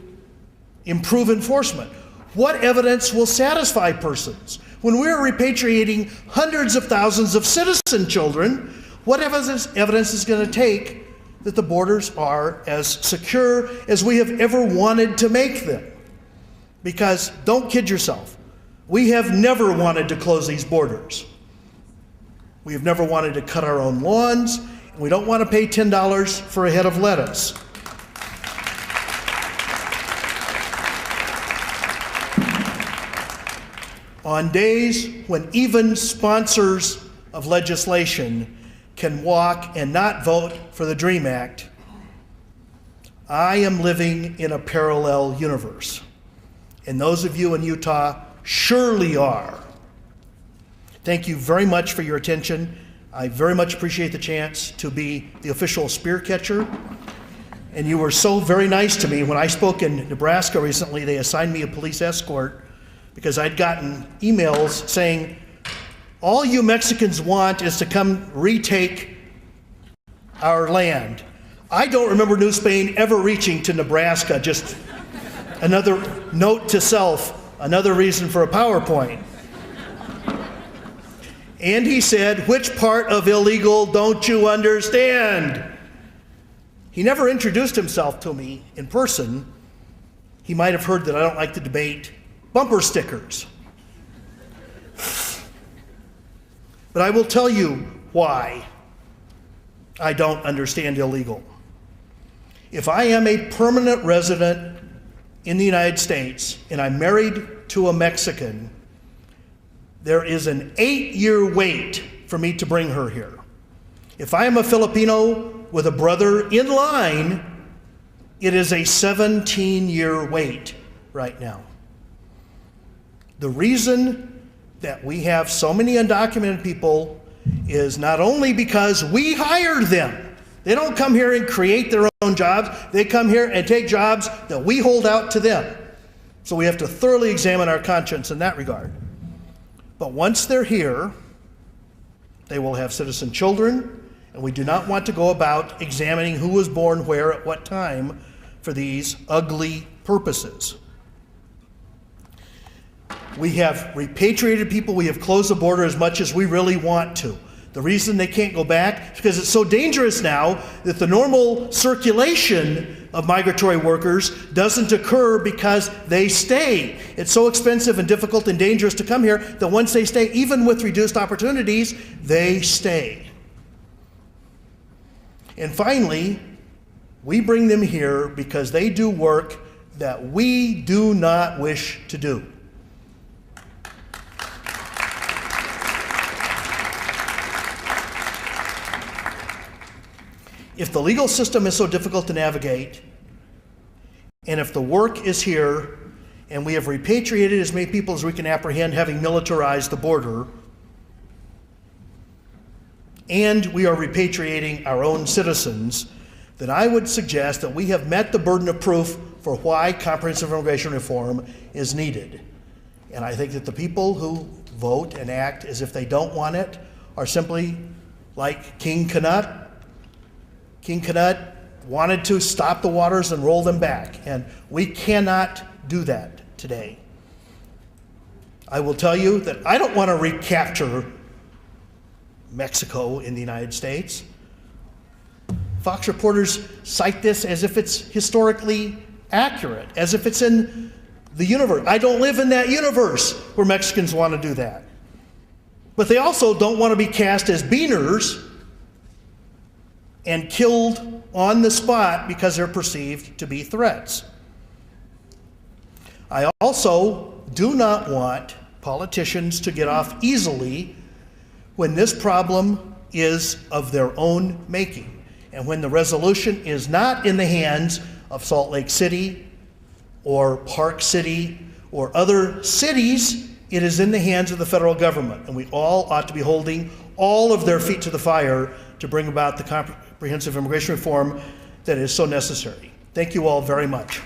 improve enforcement. What evidence will satisfy persons? When we're repatriating hundreds of thousands of citizen children, what evidence is going to take that the borders are as secure as we have ever wanted to make them? Because don't kid yourself, we have never wanted to close these borders. We have never wanted to cut our own lawns, and we don't want to pay $10 for a head of lettuce. On days when even sponsors of legislation can walk and not vote for the DREAM Act, I am living in a parallel universe. And those of you in Utah surely are. Thank you very much for your attention. I very much appreciate the chance to be the official spear catcher. And you were so very nice to me. When I spoke in Nebraska recently, they assigned me a police escort because I'd gotten emails saying, all you Mexicans want is to come retake our land. I don't remember New Spain ever reaching to Nebraska. Just another note to self, another reason for a PowerPoint. And he said, which part of illegal don't you understand? He never introduced himself to me in person. He might have heard that I don't like to debate bumper stickers. But I will tell you why I don't understand illegal. If I am a permanent resident in the United States and I'm married to a Mexican, there is an 8-year wait for me to bring her here. If I am a Filipino with a brother in line, it is a 17-year wait right now. The reason that we have so many undocumented people is not only because we hired them. They don't come here and create their own jobs. They come here and take jobs that we hold out to them. So we have to thoroughly examine our conscience in that regard. But once they're here, they will have citizen children, and we do not want to go about examining who was born where at what time for these ugly purposes. We have repatriated people. We have closed the border as much as we really want to. The reason they can't go back is because it's so dangerous now that the normal circulation of migratory workers doesn't occur because they stay. It's so expensive and difficult and dangerous to come here that once they stay, even with reduced opportunities, they stay. And finally, we bring them here because they do work that we do not wish to do. If the legal system is so difficult to navigate, and if the work is here, and we have repatriated as many people as we can apprehend, having militarized the border, and we are repatriating our own citizens, then I would suggest that we have met the burden of proof for why comprehensive immigration reform is needed. And I think that the people who vote and act as if they don't want it are simply like King Keynote. King Keynote wanted to stop the waters and roll them back, and we cannot do that today. I will tell you that I don't want to recapture Mexico in the United States. Fox reporters cite this as if it's historically accurate, as if it's in the universe. I don't live in that universe where Mexicans want to do that. But they also don't want to be cast as beaners and killed on the spot because they're perceived to be threats. I also do not want politicians to get off easily when this problem is of their own making, and when the resolution is not in the hands of Salt Lake City or Park City or other cities, it is in the hands of the federal government, and we all ought to be holding all of their feet to the fire to bring about the comprehensive immigration reform that is so necessary. Thank you all very much.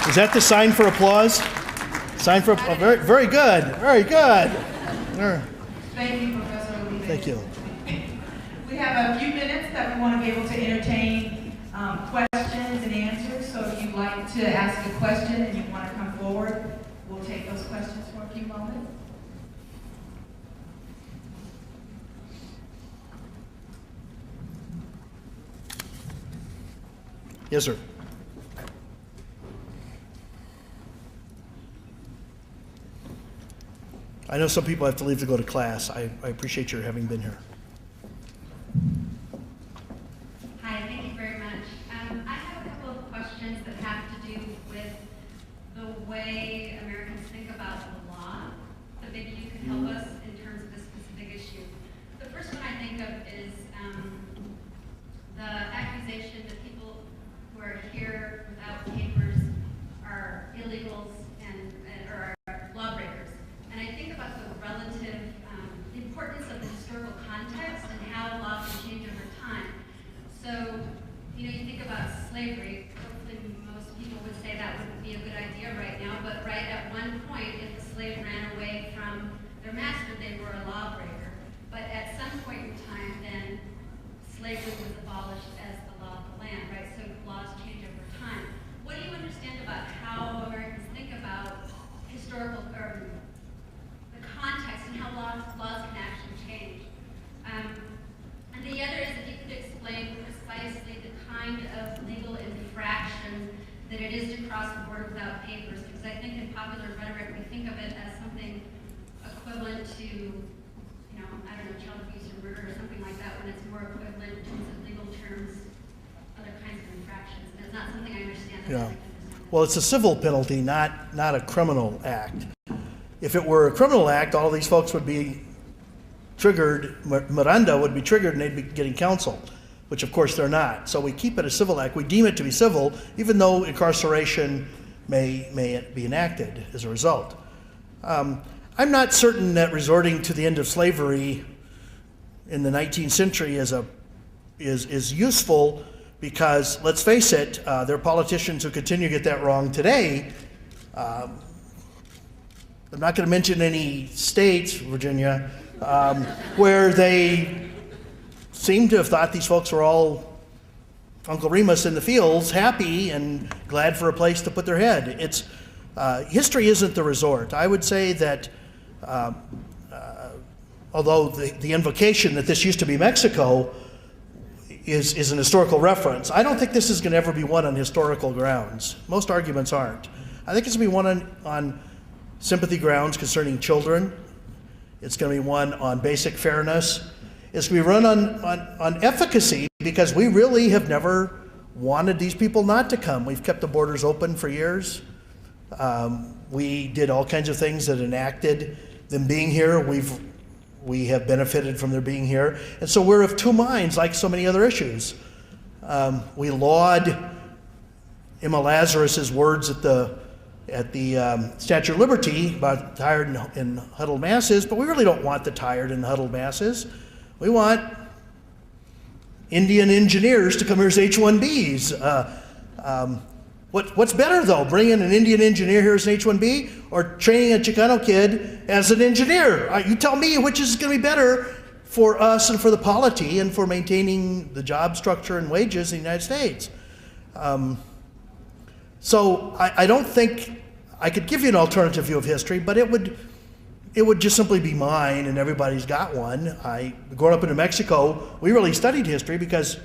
Is that the sign for applause? Sign for applause. Very, very good. Very good. Thank you, Professor Olivas. Thank you. We have a few minutes that we want to be able to entertain questions and answers. So if you'd like to ask a question and you want to come forward, we'll take those questions for a few moments. Yes, sir. I know some people have to leave to go to class. I appreciate your having been here. Hi, thank you very much. slavery, hopefully most people would say that wouldn't be a good idea right now, but right at one point, if a slave ran away from their master, they were a lawbreaker. But at some point in time, then slavery was abolished as the law of the land, right? So laws change over time. What do you understand about how Americans think about historical, or the context and how laws can actually change? And the other is if you could explain precisely the kind of legal infraction that it is to cross the border without papers, because I think in popular rhetoric we think of it as something equivalent to, I don't know, child abuse or murder or something like that, when it's more equivalent in terms of legal terms, other kinds of infractions. And it's not something I understand. Yeah. Well, it's a civil penalty, not a criminal act. If it were a criminal act, all these folks would be triggered, Miranda would be triggered and they'd be getting counsel, which of course they're not. So we keep it a civil act. We deem it to be civil, even though incarceration may be enacted as a result. I'm not certain that resorting to the end of slavery in the 19th century is useful, because let's face it, there are politicians who continue to get that wrong today. I'm not going to mention any states, Virginia, where they seem to have thought these folks were all Uncle Remus in the fields, happy and glad for a place to put their head. History isn't the resort. I would say that although the invocation that this used to be Mexico is an historical reference, I don't think this is going to ever be won on historical grounds. Most arguments aren't. I think it's going to be won on sympathy grounds concerning children. It's going to be one on basic fairness. It's going to be run on efficacy, because we really have never wanted these people not to come. We've kept the borders open for years. We did all kinds of things that enacted them being here. We have benefited from their being here. And so we're of two minds, like so many other issues. We laud Emma Lazarus's words at the Statue of Liberty about tired and huddled masses, but we really don't want the tired and huddled masses. We want Indian engineers to come here as H-1Bs. What's better, though, bringing an Indian engineer here as an H-1B or training a Chicano kid as an engineer? You tell me which is going to be better for us and for the polity and for maintaining the job structure and wages in the United States. So I don't think I could give you an alternative view of history, but it would just simply be mine, and everybody's got one. Growing up in New Mexico, we really studied history because,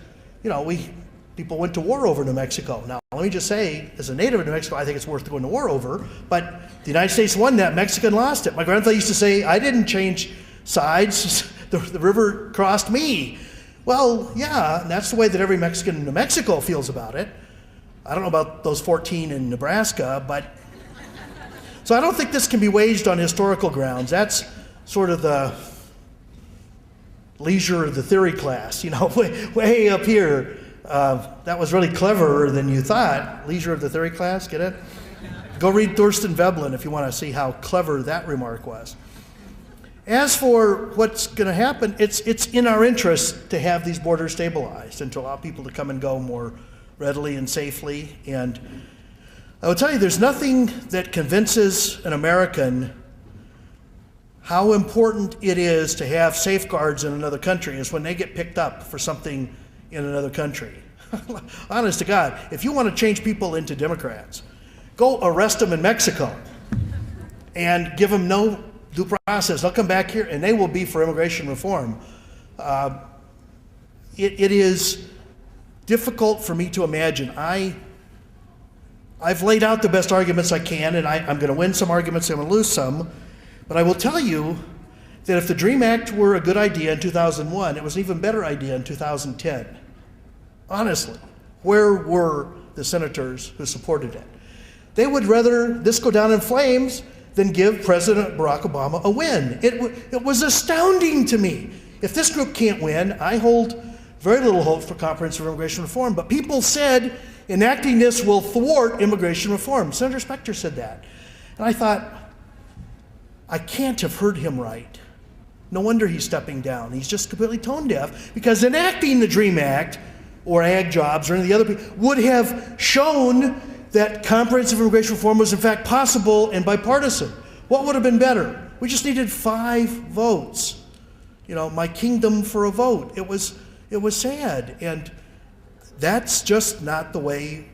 people went to war over New Mexico. Now, let me just say, as a native of New Mexico, I think it's worth going to war over, but the United States won that, Mexican lost it. My grandfather used to say, I didn't change sides, the river crossed me. Well, yeah, and that's the way that every Mexican in New Mexico feels about it. I don't know about those 14 in Nebraska, but... So I don't think this can be waged on historical grounds. That's sort of the leisure of the theory class, way up here. That was really cleverer than you thought. Leisure of the theory class, get it? Go read Thorsten Veblen if you want to see how clever that remark was. As for what's going to happen, it's in our interest to have these borders stabilized and to allow people to come and go more readily and safely. And I will tell you, there's nothing that convinces an American how important it is to have safeguards in another country is when they get picked up for something in another country. Honest to God, if you want to change people into Democrats, go arrest them in Mexico and give them no due process. They'll come back here and they will be for immigration reform. It is difficult for me to imagine. I've laid out the best arguments I can, and I'm going to win some arguments, I'm going to lose some. But I will tell you that if the DREAM Act were a good idea in 2001, it was an even better idea in 2010. Honestly, where were the senators who supported it? They would rather this go down in flames than give President Barack Obama a win. It was astounding to me. If this group can't win, I hold very little hope for comprehensive immigration reform. But people said enacting this will thwart immigration reform. Senator Specter said that. And I thought, I can't have heard him right. No wonder he's stepping down. He's just completely tone deaf, because enacting the DREAM Act or ag jobs or any of the other people would have shown that comprehensive immigration reform was in fact possible and bipartisan. What would have been better? We just needed 5 votes. You know, my kingdom for a vote. It was sad, and that's just not the way.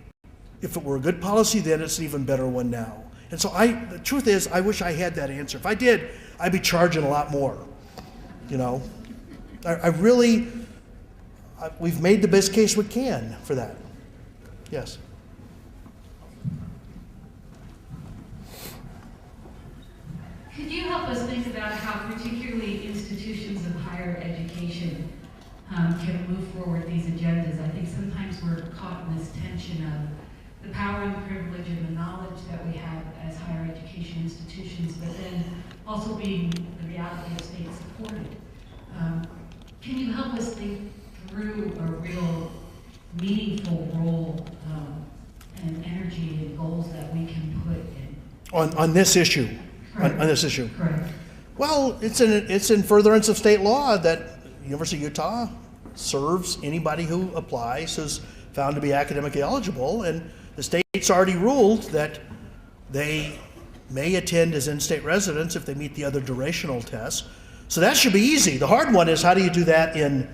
If it were a good policy then, it's an even better one now. And so the truth is, I wish I had that answer. If I did, I'd be charging a lot more. You know, we've made the best case we can for that. Yes. Could you help us think about how particularly institutions of higher education can move forward these agendas? I think sometimes we're caught in this tension of the power and the privilege and the knowledge that we have as higher education institutions, but then also being the reality of state supported. Can you help us think through a real meaningful role and energy and goals that we can put in? On this issue? On this issue? Correct. Well, it's in furtherance of state law that University of Utah serves anybody who applies who's found to be academically eligible, and the state's already ruled that they may attend as in-state residents if they meet the other durational tests. So that should be easy. The hard one is, how do you do that in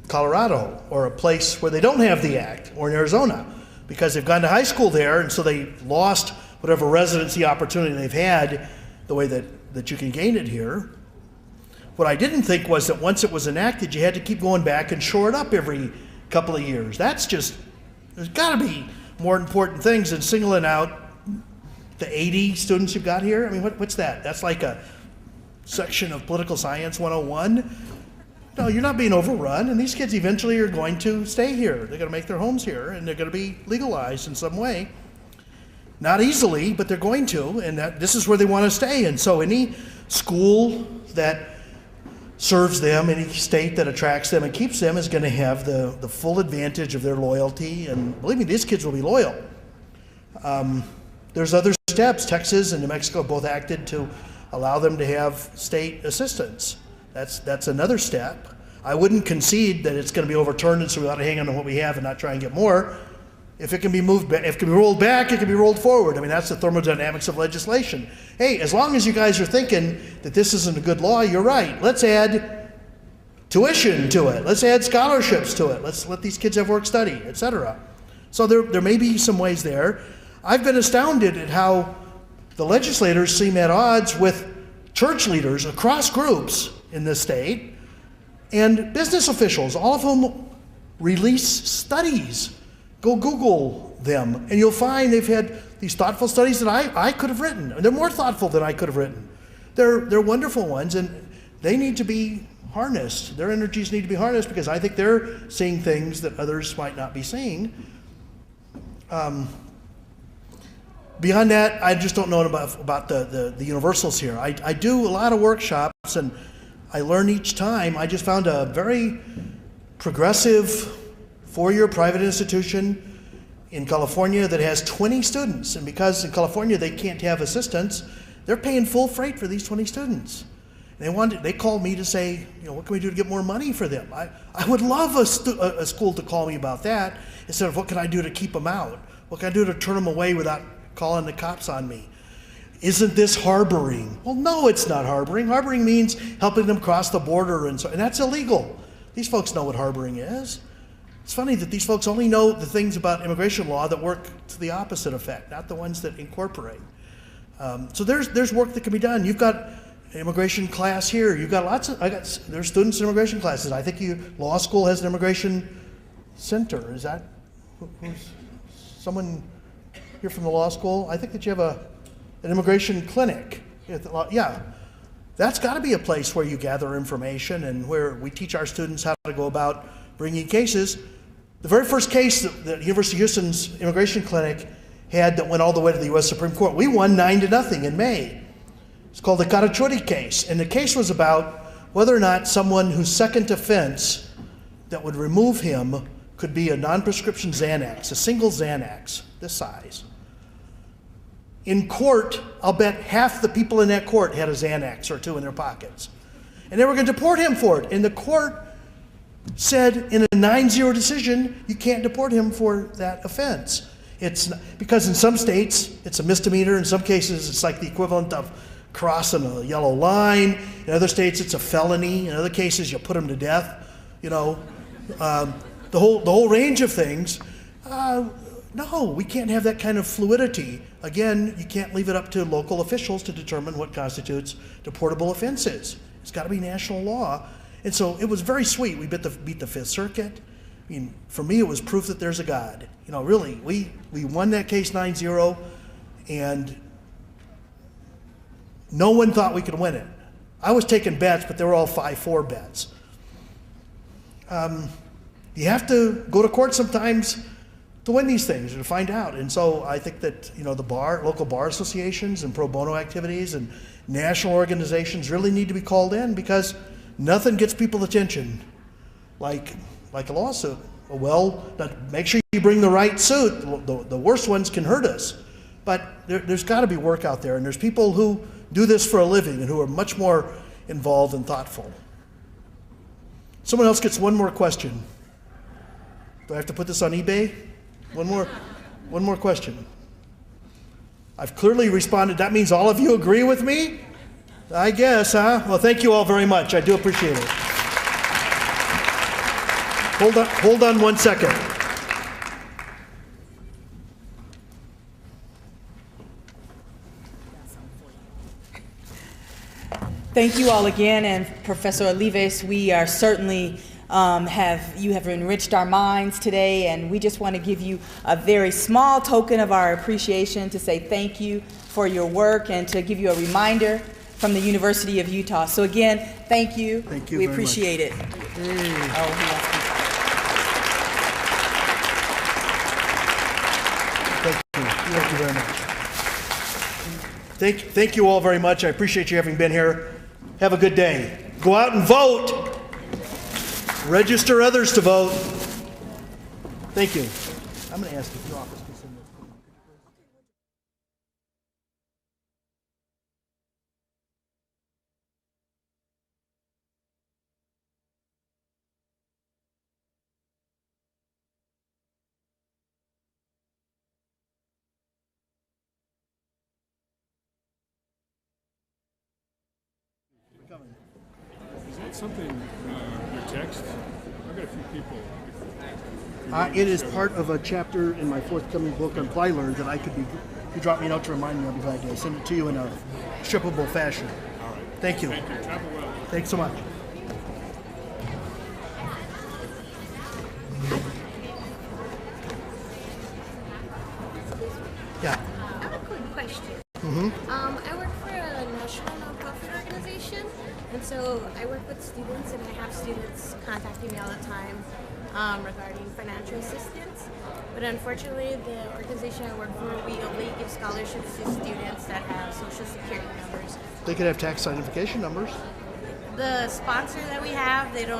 Colorado or a place where they don't have the act, or in Arizona, because they've gone to high school there, and so they lost whatever residency opportunity they've had the way that you can gain it here. What I didn't think was that once it was enacted, you had to keep going back and shore it up every couple of years. That's just, there's got to be more important things than singling out the 80 students you've got here. I mean, what's that? That's like a section of Political Science 101. No, you're not being overrun, and these kids eventually are going to stay here. They're going to make their homes here, and they're going to be legalized in some way. Not easily, but they're going to, and this is where they want to stay. And so any school that serves them, any state that attracts them and keeps them, is going to have the full advantage of their loyalty. And believe me, these kids will be loyal. There's other steps. Texas and New Mexico both acted to allow them to have state assistance. That's another step. I wouldn't concede that it's going to be overturned, and so we ought to hang on to what we have and not try and get more. If it can be moved, if it can be rolled back, it can be rolled forward. I mean, that's the thermodynamics of legislation. Hey, as long as you guys are thinking that this isn't a good law, you're right. Let's add tuition to it. Let's add scholarships to it. Let's let these kids have work study, etc. So there may be some ways there. I've been astounded at how the legislators seem at odds with church leaders across groups in this state and business officials, all of whom release studies. Go Google them, and you'll find they've had these thoughtful studies that I could have written. They're more thoughtful than I could have written. They're wonderful ones, and they need to be harnessed. Their energies need to be harnessed, because I think they're seeing things that others might not be seeing. Beyond that, I just don't know about the universals here. I do a lot of workshops, and I learn each time. I just found a very progressive 4-year private institution in California that has 20 students. And because in California they can't have assistants, they're paying full freight for these 20 students. They called me to say, what can we do to get more money for them? I would love a school to call me about that, instead of what can I do to keep them out? What can I do to turn them away without calling the cops on me? Isn't this harboring? Well, no, it's not harboring. Harboring means helping them cross the border, and that's illegal. These folks know what harboring is. It's funny that these folks only know the things about immigration law that work to the opposite effect, not the ones that incorporate. So there's work that can be done. You've got an immigration class here. You've got there's students in immigration classes. I think law school has an immigration center. Is that who's someone here from the law school? I think that you have an immigration clinic. Yeah. That's got to be a place where you gather information and where we teach our students how to go about bringing cases. The very first case that University of Houston's immigration clinic had that went all the way to the U.S. Supreme Court, we won 9-0 in May. It's called the Karachi Case. And the case was about whether or not someone whose second offense that would remove him could be a non-prescription Xanax, a single Xanax, this size. In court, I'll bet half the people in that court had a Xanax or two in their pockets. And they were going to deport him for it. And the court said in a 9-0 decision, you can't deport him for that offense. It's not, because in some states, it's a misdemeanor. In some cases, it's like the equivalent of crossing a yellow line. In other states, it's a felony. In other cases, you put him to death. You know, the whole range of things. No, we can't have that kind of fluidity. Again, you can't leave it up to local officials to determine what constitutes deportable offenses. It's got to be national law. And so it was very sweet. We beat the Fifth Circuit. I mean, for me, it was proof that there's a God. You know, really, we won that case 9-0, and no one thought we could win it. I was taking bets, but they were all 5-4 bets. You have to go to court sometimes to win these things or to find out. And so I think that, you know, the local bar associations and pro bono activities and national organizations really need to be called in, because nothing gets people's attention like a lawsuit. Well, make sure you bring the right suit. The worst ones can hurt us. But there's got to be work out there, and there's people who do this for a living and who are much more involved and thoughtful. Someone else gets one more question. Do I have to put this on eBay? One more question. I've clearly responded. That means all of you agree with me? I guess, huh? Well, thank you all very much. I do appreciate it. Hold on 1 second. Thank you all again, and Professor Olivas, we are certainly you have enriched our minds today, and we just want to give you a very small token of our appreciation to say thank you for your work and to give you a reminder from the University of Utah. So again, thank you. Thank you. We very appreciate much. it. Thank you very much. Thank you all very much. I appreciate you having been here. Have a good day. Go out and vote. Register others to vote. Thank you. I'm going to ask if your office can send those. Is that something, your text? I've got a few people. It is part of a chapter in my forthcoming book on Plylearn that I could be. If you drop me a note to remind me, I'll be glad to send it to you in a shippable fashion. All right. Thank you. Thank you. Travel well. Thanks so much. Yeah. I have a quick question. I work for a national nonprofit organization, and so I work with students, and I have students contacting me all the time regarding financial assistance. But unfortunately, the organization I work for, we only give scholarships to students that have social security numbers. They could have tax identification numbers. The sponsor that we have, they don't